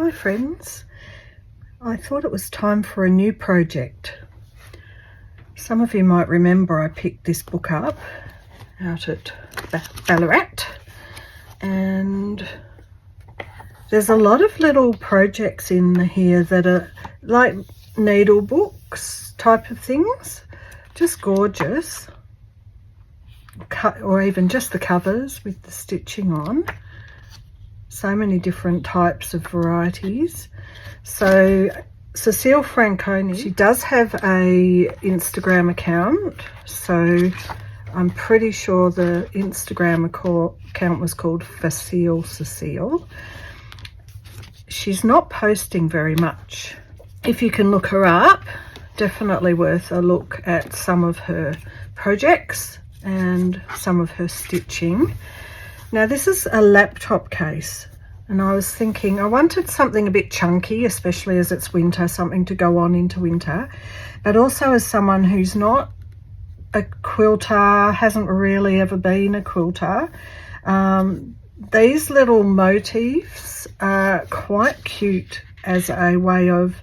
Hi friends, I thought it was time for a new project. Some of you might remember I picked this book up out at Ballarat, and there's a lot of little projects in here that are like needle books type of things, just gorgeous, or even just the covers with the stitching on. So many different types of varieties. So Cécile Franconie, she does have a Instagram account, so I'm pretty sure the Instagram account was called Facile Cécile. She's not posting very much. If you can look her up, definitely worth a look at some of her projects and some of her stitching. Now this is a laptop case, and I was thinking I wanted something a bit chunky, especially as it's winter, something to go on into winter, but also as someone who's not a quilter, hasn't really ever been a quilter, these little motifs are quite cute as a way of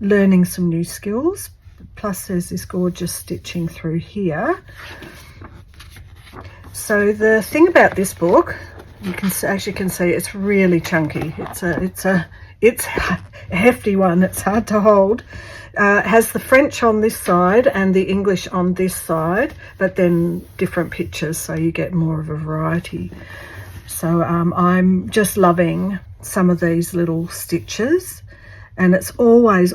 learning some new skills. Plus there's this gorgeous stitching through here. So the thing about this book, you can as you can see, it's really chunky. It's a hefty one. It's hard to hold. It has the French on this side and the English on this side, but then different pictures, so you get more of a variety. So I'm just loving some of these little stitches, and it's always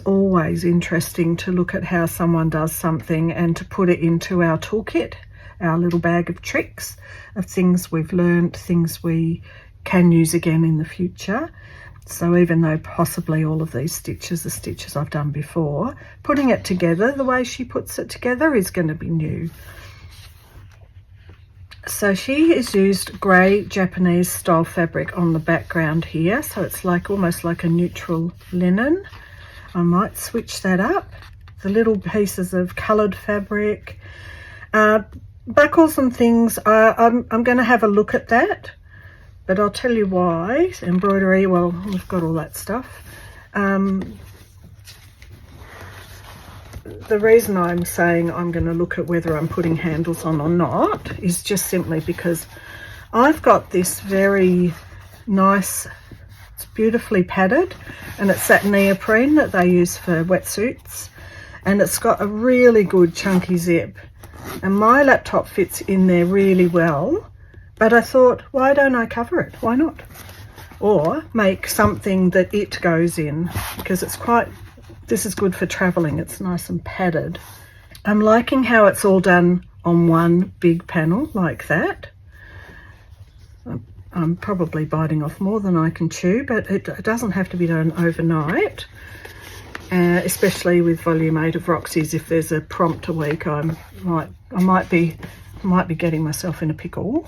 interesting to look at how someone does something and to put it into our toolkit, our little bag of tricks of things we've learned, things we can use again in the future. So even though possibly all of these stitches are stitches I've done before, putting it together the way she puts it together is going to be new. So she has used grey Japanese style fabric on the background here, so it's like almost like a neutral linen. I might switch that up. The little pieces of coloured fabric, buckles and things, I'm going to have a look at that, but I'll tell you why. Embroidery, well, we've got all that stuff. The reason I'm saying I'm going to look at whether I'm putting handles on or not is just simply because I've got this very nice, it's beautifully padded, and it's that neoprene that they use for wetsuits, and it's got a really good chunky zip. And my laptop fits in there really well, but I thought, why don't I cover it? Why not? Or make something that it goes in, because it's quite, this is good for traveling. It's nice and padded. I'm liking how it's all done on one big panel like that. I'm probably biting off more than I can chew, but it doesn't have to be done overnight. Especially with volume 8 of Roxy's, if there's a prompt a week, I might be getting myself in a pickle,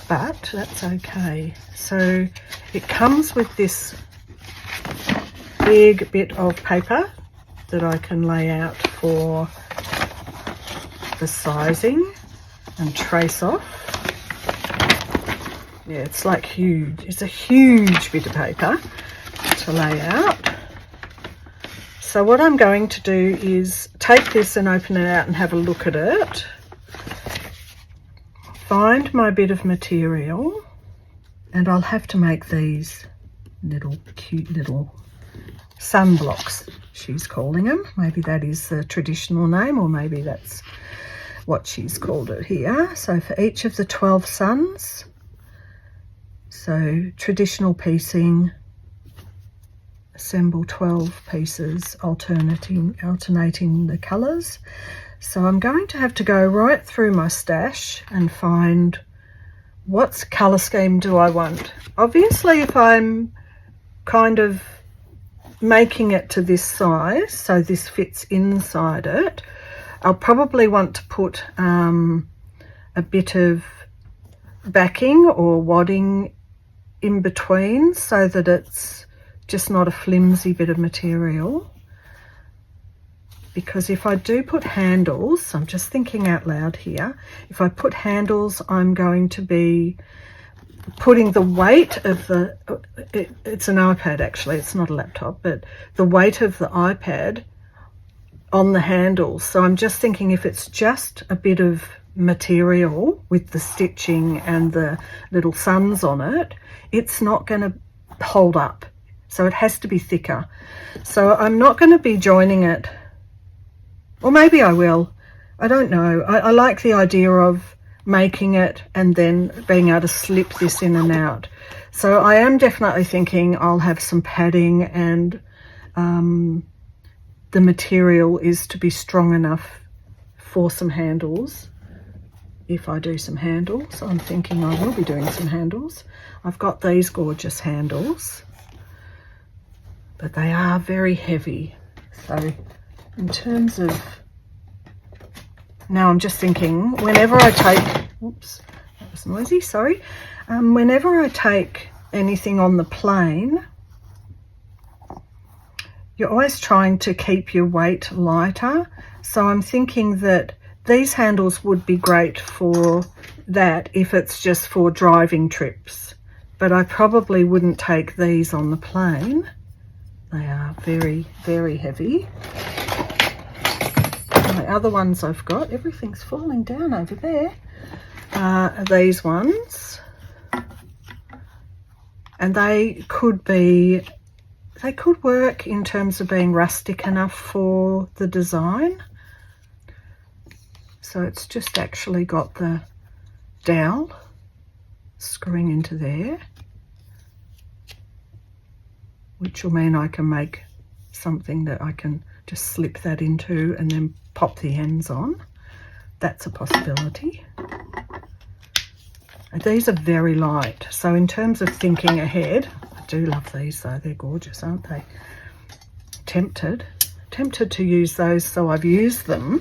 but that's okay. So it comes with this big bit of paper that I can lay out for the sizing and trace off. Yeah, it's like huge. It's a huge bit of paper to lay out. So what I'm going to do is take this and open it out and have a look at it. Find my bit of material, and I'll have to make these little cute little sunblocks, she's calling them. Maybe that is the traditional name, or maybe that's what she's called it here. So for each of the 12 suns, so traditional piecing, assemble 12 pieces, alternating the colours. So I'm going to have to go right through my stash and find what colour scheme do I want. Obviously, if I'm kind of making it to this size, so this fits inside it, I'll probably want to put a bit of backing or wadding in between so that it's just not a flimsy bit of material. Because if I do put handles, I'm just thinking out loud here, if I put handles, I'm going to be putting the weight of the, it's an iPad actually, it's not a laptop, but the weight of the iPad on the handles. So I'm just thinking if it's just a bit of material with the stitching and the little suns on it, it's not going to hold up. So it has to be thicker. So I'm not going to be joining it, or maybe I will. I don't know. I like the idea of making it and then being able to slip this in and out. So I am definitely thinking I'll have some padding, and the material is to be strong enough for some handles. If I do some handles, I'm thinking I will be doing some handles. I've got these gorgeous handles, but they are very heavy. So in terms of, now I'm just thinking, whenever I take, oops, that was noisy, sorry. Whenever I take anything on the plane, you're always trying to keep your weight lighter. So I'm thinking that these handles would be great for that if it's just for driving trips, but I probably wouldn't take these on the plane. They are very, very heavy. My other ones I've got, everything's falling down over there, are these ones, and they could work in terms of being rustic enough for the design. So it's just actually got the dowel screwing into there, which will mean I can make something that I can just slip that into and then pop the ends on. That's a possibility. And these are very light. So in terms of thinking ahead, I do love these though. They're gorgeous, aren't they? Tempted to use those, so I've used them.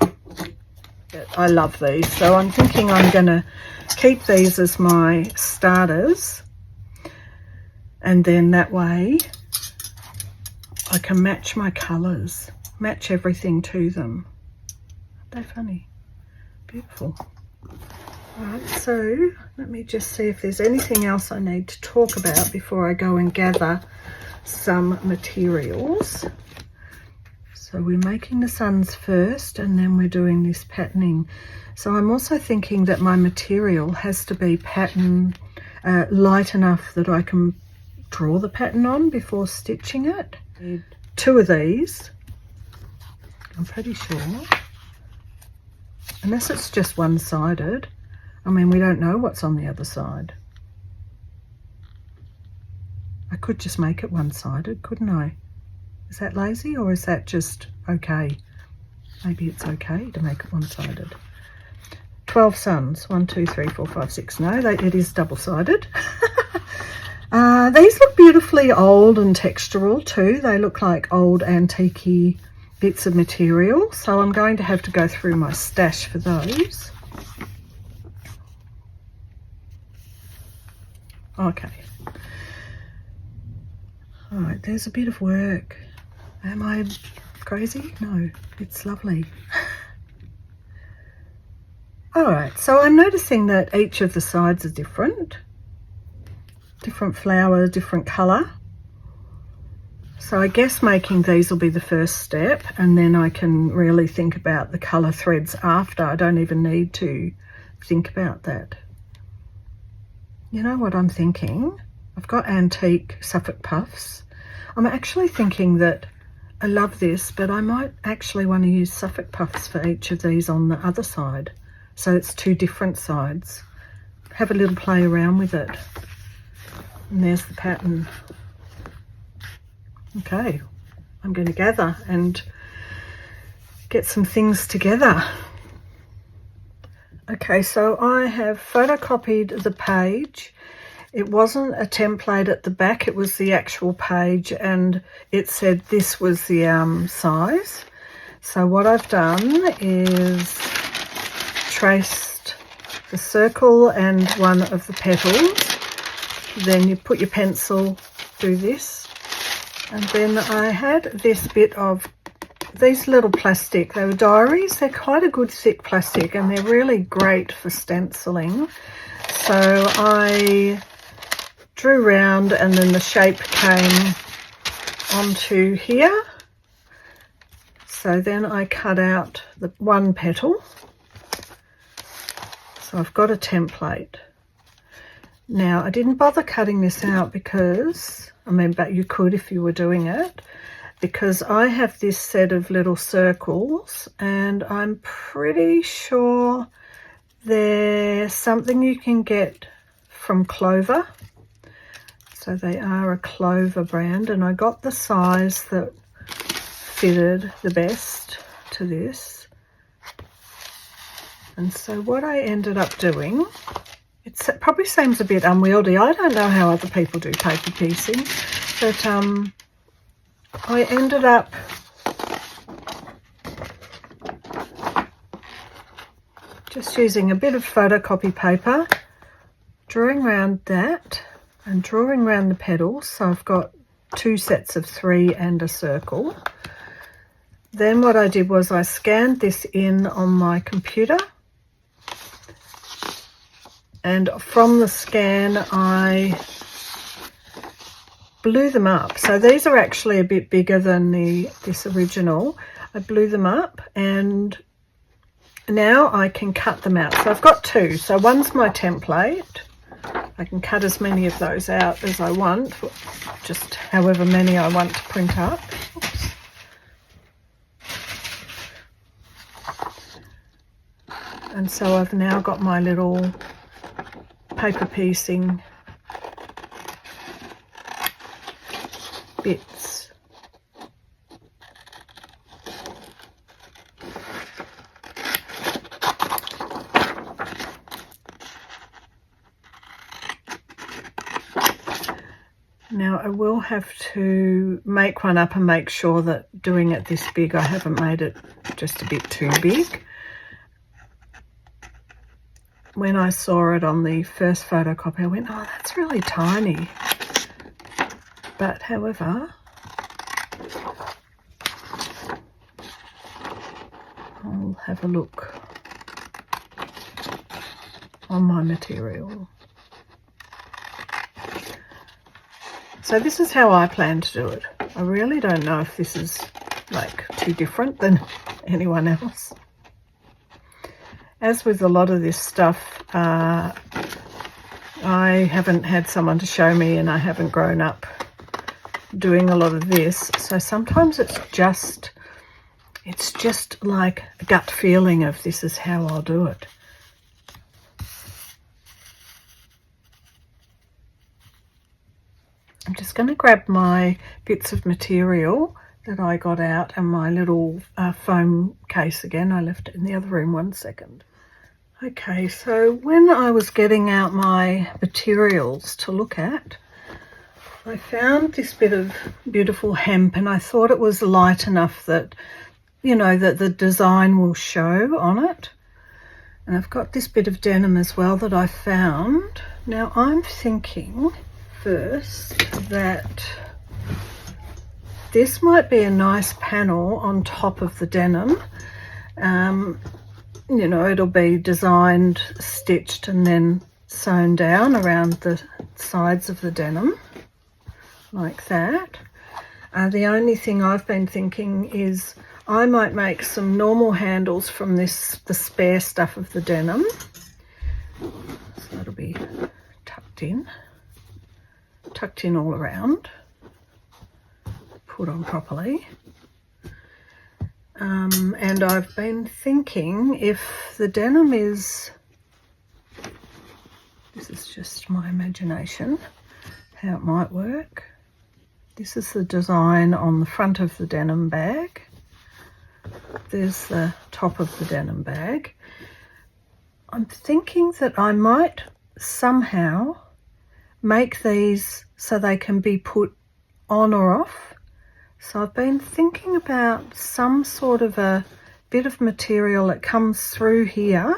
I love these, so I'm thinking I'm going to keep these as my starters, and then that way I can match my colours, match everything to them. Aren't they funny? Beautiful. Alright, so let me just see if there's anything else I need to talk about before I go and gather some materials. So we're making the suns first, and then we're doing this patterning. So I'm also thinking that my material has to be pattern light enough that I can draw the pattern on before stitching it. Two of these, I'm pretty sure, unless it's just one-sided. I mean, we don't know what's on the other side. I could just make it one-sided, couldn't I? Is that lazy, or is that just okay? Maybe it's okay to make it one-sided. 12 suns, 1, 2, 3, 4, 5, 6. No, it is double-sided. These look beautifully old and textural too. They look like old antique-y bits of material. So I'm going to have to go through my stash for those. Okay. All right, there's a bit of work. Am I crazy? No, it's lovely. All right, so I'm noticing that each of the sides are different flower, different colour. So I guess making these will be the first step, and then I can really think about the colour threads after. I don't even need to think about that. You know what I'm thinking? I've got antique Suffolk puffs. I'm actually thinking that I love this, but I might actually want to use Suffolk puffs for each of these on the other side. So it's two different sides. Have a little play around with it. And there's the pattern. Okay, I'm going to gather and get some things together. Okay, so I have photocopied the page. It wasn't a template at the back, it was the actual page, and it said this was the size. So what I've done is traced the circle and one of the petals. Then you put your pencil through this, and then I had this bit of these little plastic. They were diaries. They're quite a good thick plastic, and they're really great for stenciling. So I drew round, and then the shape came onto here. So then I cut out the one petal. So I've got a template. Now I didn't bother cutting this out because, I mean, but you could if you were doing it, because I have this set of little circles and I'm pretty sure they're something you can get from Clover. So they are a Clover brand, and I got the size that fitted the best to this. And so what I ended up doing, it probably seems a bit unwieldy. I don't know how other people do paper piecing, but I ended up just using a bit of photocopy paper, drawing around that and drawing around the petals. So I've got 2 sets of 3 and a circle. Then what I did was I scanned this in on my computer, and from the scan I blew them up. So these are actually a bit bigger than this original. I blew them up, and now I can cut them out. So I've got 2. So one's my template. I can cut as many of those out as I want, just however many I want to print up. Oops. And so I've now got my little paper piecing bits. Now I will have to make one up and make sure that doing it this big, I haven't made it just a bit too big. When I saw it on the first photocopy, I went, oh, that's really tiny. But however, I'll have a look on my material. So this is how I plan to do it. I really don't know if this is like too different than anyone else. As with a lot of this stuff, I haven't had someone to show me, and I haven't grown up doing a lot of this. So sometimes it's just like a gut feeling of this is how I'll do it. I'm just going to grab my bits of material that I got out and my little foam case again. I left it in the other room 1 second. Okay, so when I was getting out my materials to look at, I found this bit of beautiful hemp, and I thought it was light enough that, you know, that the design will show on it. And I've got this bit of denim as well that I found. Now I'm thinking first that this might be a nice panel on top of the denim. You know, it'll be designed, stitched, and then sewn down around the sides of the denim like that. The only thing I've been thinking is I might make some normal handles from the spare stuff of the denim. So it'll be tucked in all around, put on properly. And I've been thinking if the denim is, this is just my imagination, how it might work. This is the design on the front of the denim bag. There's the top of the denim bag. I'm thinking that I might somehow make these so they can be put on or off. So I've been thinking about some sort of a bit of material that comes through here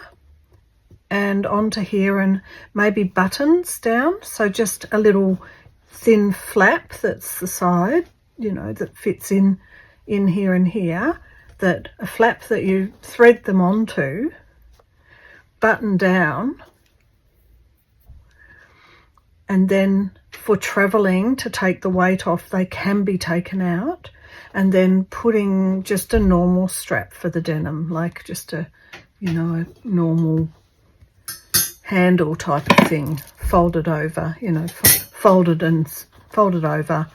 and onto here, and maybe buttons down. So just a little thin flap that's the side, you know, that fits in here and here, that a flap that you thread them onto, button down, and then for traveling, to take the weight off, they can be taken out, and then putting just a normal strap for the denim, like just a, you know, a normal handle type of thing, folded over, you know, folded over,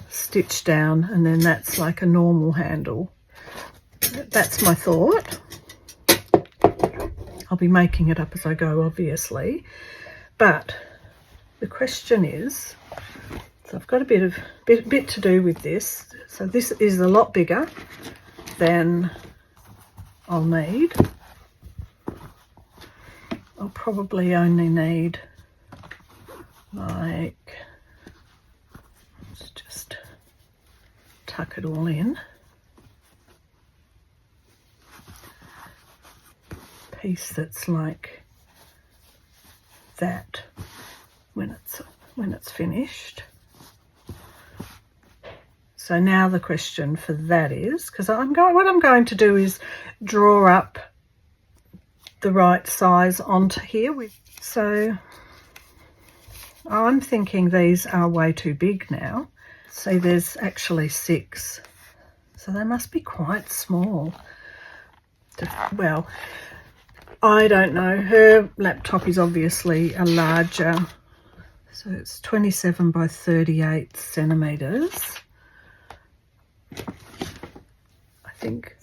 stitched down, and then that's like a normal handle. That's my thought. I'll be making it up as I go, obviously, but the question is, so I've got a bit to do with this. So this is a lot bigger than I'll need. I'll probably only need, like, let's just tuck it all in. Piece that's like that when it's finished. So now the question for that is, because what I'm going to do is draw up the right size onto here. So I'm thinking these are way too big now. See, there's actually 6, so they must be quite small. Well, I don't know. Her laptop is obviously a larger, so it's 27 by 38 centimeters. I think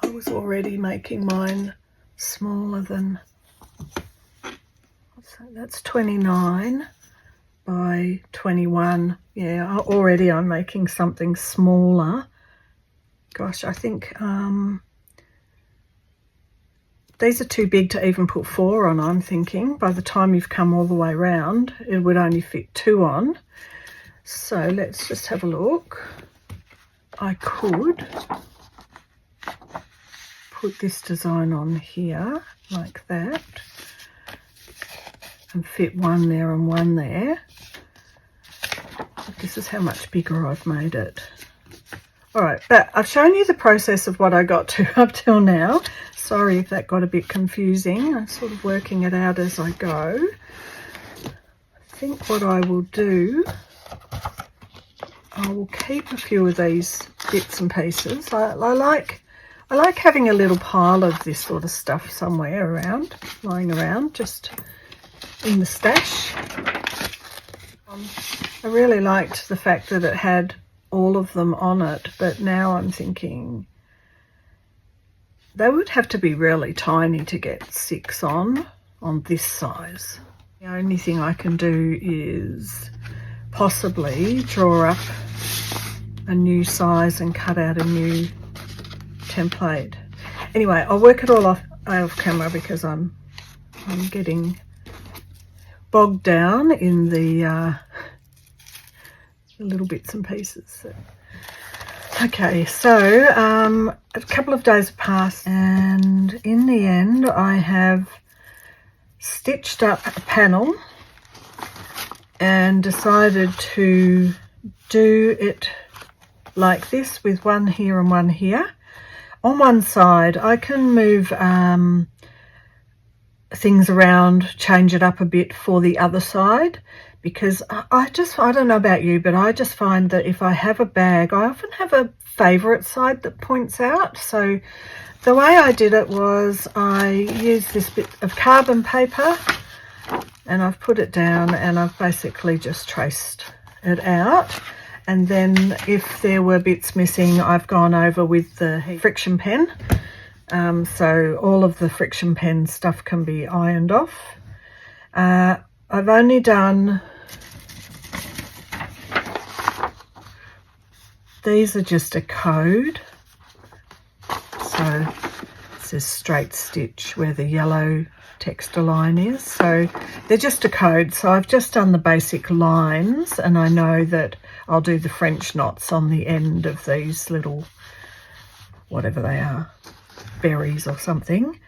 I was already making mine smaller than, so that's 29 by 21. Yeah, already I'm making something smaller. Gosh, I think these are too big to even put 4 on, I'm thinking. By the time you've come all the way around, it would only fit 2 on. So let's just have a look. I could put this design on here like that and fit 1 there and 1 there. But this is how much bigger I've made it. All right, but I've shown you the process of what I got to up till now. Sorry if that got a bit confusing. I'm sort of working it out as I go. I think what I will do, I will keep a few of these bits and pieces. I like having a little pile of this sort of stuff somewhere around, lying around, just in the stash. I really liked the fact that it had all of them on it, but now I'm thinking they would have to be really tiny to get 6 on this size. The only thing I can do is possibly draw up a new size and cut out a new template. Anyway, I'll work it all off camera because I'm getting bogged down in the little bits and pieces. Okay, so a couple of days have passed, and in the end I have stitched up a panel and decided to do it like this, with 1 here and 1 here. On one side I can move things around, change it up a bit for the other side, because I don't know about you, but I just find that if I have a bag, I often have a favourite side that points out. So the way I did it was I used this bit of carbon paper and I've put it down and I've basically just traced it out. And then if there were bits missing, I've gone over with the friction pen. So all of the friction pen stuff can be ironed off. I've only done, these are just a code. So it says straight stitch where the yellow texture line is. So they're just a code. So I've just done the basic lines, and I know that I'll do the French knots on the end of these little, whatever they are, berries or something,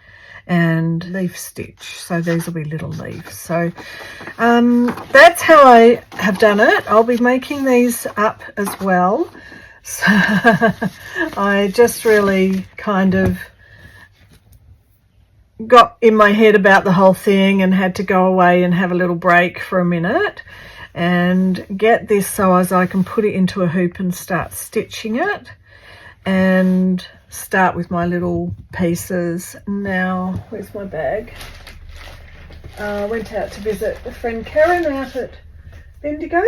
and leaf stitch. So these will be little leaves. So that's how I have done it. I'll be making these up as well. So I just really kind of got in my head about the whole thing and had to go away and have a little break for a minute and get this so as I can put it into a hoop and start stitching it and start with my little pieces. Now, where's my bag? I went out to visit a friend Karen out at Bendigo,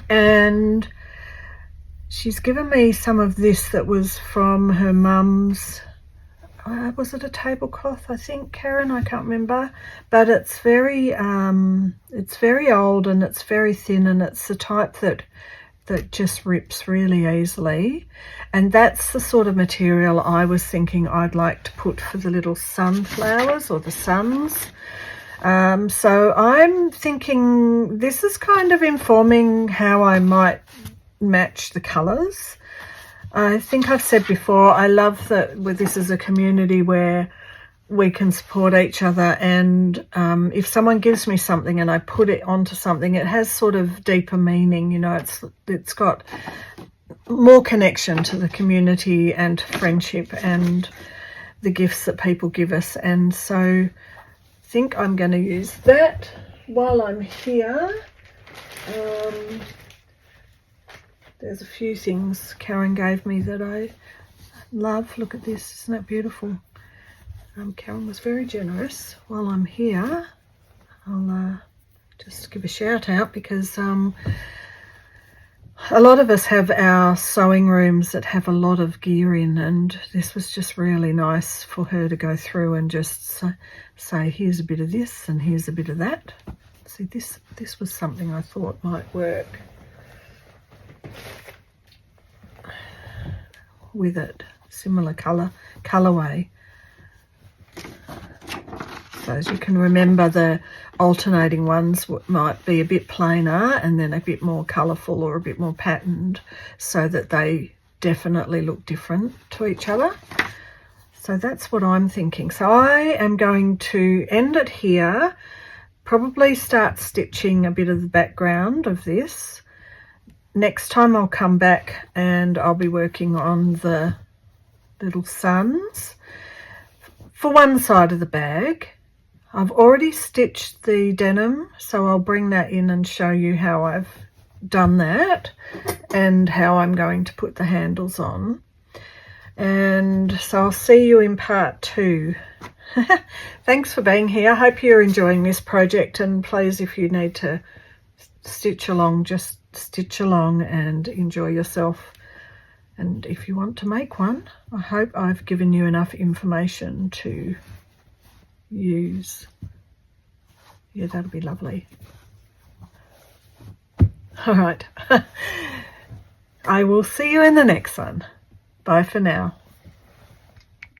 and she's given me some of this that was from her mum's, was it a tablecloth, I think, Karen? I can't remember, but it's very old and it's very thin, and it's the type that just rips really easily, and that's the sort of material I was thinking I'd like to put for the little sunflowers or the suns. So I'm thinking this is kind of informing how I might match the colours. I think I've said before, I love that this is a community where we can support each other, and if someone gives me something and I put it onto something, it has sort of deeper meaning, you know. It's got more connection to the community and friendship and the gifts that people give us, and so I think I'm going to use that while I'm here. There's a few things Karen gave me that I love. Look at this, isn't that beautiful? Karen was very generous. While I'm here, I'll just give a shout out, because a lot of us have our sewing rooms that have a lot of gear in, and this was just really nice for her to go through and just say, here's a bit of this and here's a bit of that. See, this was something I thought might work with it, similar colorway. So as you can remember, the alternating ones might be a bit plainer and then a bit more colourful or a bit more patterned, so that they definitely look different to each other. So that's what I'm thinking. So I am going to end it here, probably start stitching a bit of the background of this. Next time I'll come back and I'll be working on the little suns. For one side of the bag, I've already stitched the denim, so I'll bring that in and show you how I've done that and how I'm going to put the handles on. And so I'll see you in part 2. Thanks for being here. I hope you're enjoying this project, and please, if you need to stitch along, just stitch along and enjoy yourself. And if you want to make one, I hope I've given you enough information to use. Yeah, that'll be lovely. All right. I will see you in the next one. Bye for now.